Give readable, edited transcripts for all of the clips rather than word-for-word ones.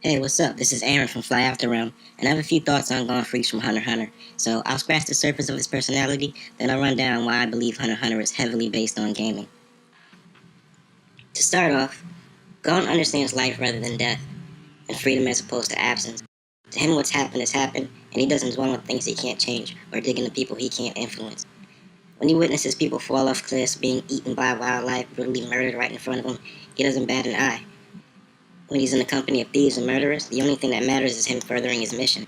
Hey, what's up? This is Aaron from Fly Out the Realm, and I have a few thoughts on Gon Freecs from Hunter x Hunter. So I'll scratch the surface of his personality, then I'll run down why I believe Hunter x Hunter is heavily based on gaming. To start off, Gon understands life rather than death, and freedom as opposed to absence. To him, what's happened has happened, and he doesn't dwell on things he can't change or dig into people he can't influence. When he witnesses people fall off cliffs, being eaten by wildlife, brutally murdered right in front of him, he doesn't bat an eye. When he's in the company of thieves and murderers, the only thing that matters is him furthering his mission.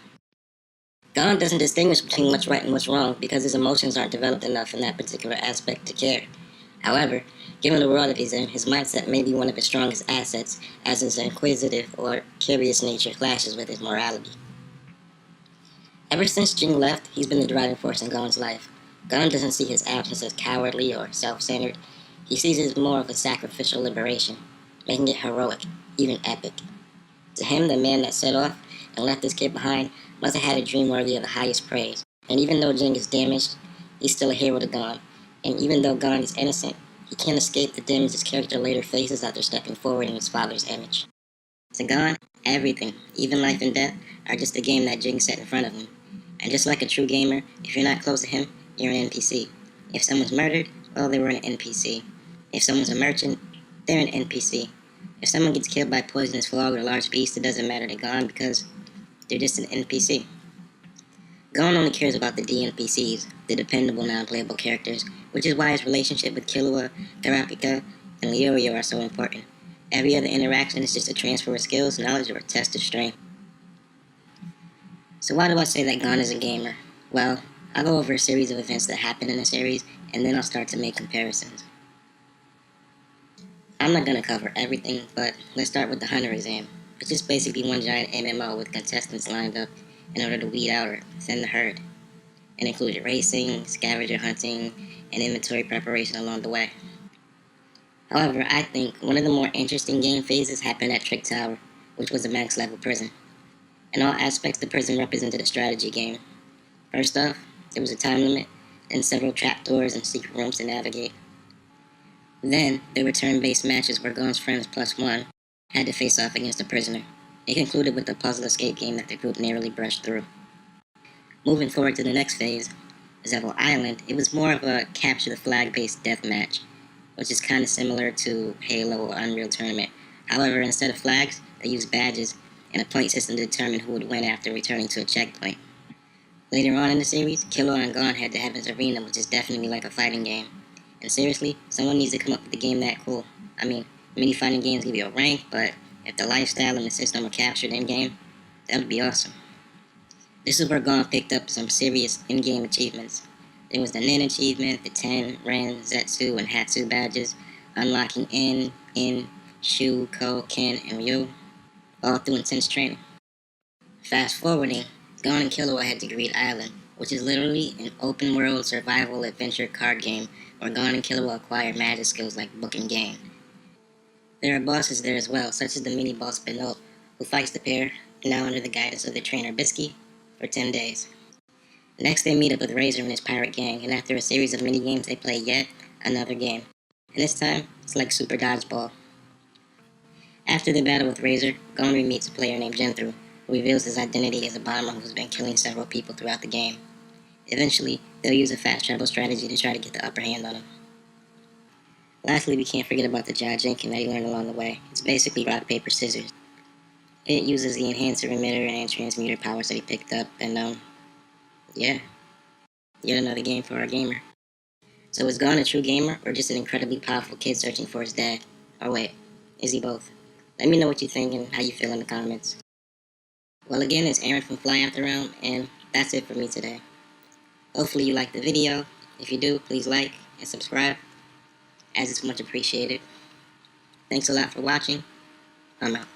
Gon doesn't distinguish between what's right and what's wrong because his emotions aren't developed enough in that particular aspect to care. However, given the world that he's in, his mindset may be one of his strongest assets, as his inquisitive or curious nature clashes with his morality. Ever since Jing left, he's been the driving force in Gon's life. Gon doesn't see his absence as cowardly or self-centered. He sees it as more of a sacrificial liberation, making it heroic, even epic. To him, the man that set off and left his kid behind must have had a dream worthy of the highest praise. And even though Jing is damaged, he's still a hero to Gon. And even though Gon is innocent, he can't escape the damage his character later faces after stepping forward in his father's image. To Gon, everything, even life and death, are just a game that Jing set in front of him. And just like a true gamer, if you're not close to him, you're an NPC. If someone's murdered, well, they were an NPC. If someone's a merchant, they're an NPC. If someone gets killed by poisonous frog or a large beast, it doesn't matter to Gon because they're just an NPC. Gon only cares about the DNPCs, the dependable non-playable characters, which is why his relationship with Killua, Karapika, and Leorio are so important. Every other interaction is just a transfer of skills, knowledge, or a test of strength. So why do I say that Gon is a gamer? Well, I'll go over a series of events that happen in the series, and then I'll start to make comparisons. I'm not going to cover everything, but let's start with the Hunter exam, which is basically one giant MMO with contestants lined up in order to weed out or thin the herd. It includes racing, scavenger hunting, and inventory preparation along the way. However, I think one of the more interesting game phases happened at Trick Tower, which was a max level prison. In all aspects, the prison represented a strategy game. First off, there was a time limit, and several trapdoors and secret rooms to navigate. Then, there were turn-based matches where Gon's friends +1 had to face off against a prisoner. It concluded with a puzzle escape game that the group narrowly brushed through. Moving forward to the next phase, Zevo Island, it was more of a capture the flag-based deathmatch, which is kind of similar to Halo or Unreal Tournament. However, instead of flags, they used badges and a point system to determine who would win after returning to a checkpoint. Later on in the series, Killua and Gon had the Heaven's Arena, which is definitely like a fighting game. And seriously, someone needs to come up with a game that cool. I mean, many fighting games give you a rank, but if the lifestyle and the system are captured in-game, that would be awesome. This is where Gon picked up some serious in-game achievements. There was the Nin achievement, the Ten, Ren, Zetsu, and Hatsu badges, unlocking In, Shu, Ko, Ken, and Ryu, all through intense training. Fast forwarding, Gon and Killua head to Greed Island, which is literally an open-world survival adventure card game where Gon and Killua acquire magic skills like Book and Game. There are bosses there as well, such as the mini-boss Benot, who fights the pair, now under the guidance of their trainer Bisky, for 10 days. Next they meet up with Razor and his pirate gang, and after a series of mini-games they play yet another game. And this time, it's like Super Dodgeball. After the battle with Razor, Gon meets a player named Genthru, who reveals his identity as a bomber who's been killing several people throughout the game. Eventually, they'll use a fast travel strategy to try to get the upper hand on him. Lastly, we can't forget about the Jinkin that he learned along the way. It's basically rock, paper, scissors. It uses the enhancer, emitter, and transmuter powers that he picked up, and yeah, yet another game for our gamer. So is Gon a true gamer, or just an incredibly powerful kid searching for his dad? Or wait, is he both? Let me know what you think and how you feel in the comments. Well, again, it's Aaron from Fly Out the Realm, and that's it for me today. Hopefully you liked the video. If you do, please like and subscribe, as it's much appreciated. Thanks a lot for watching. I'm out.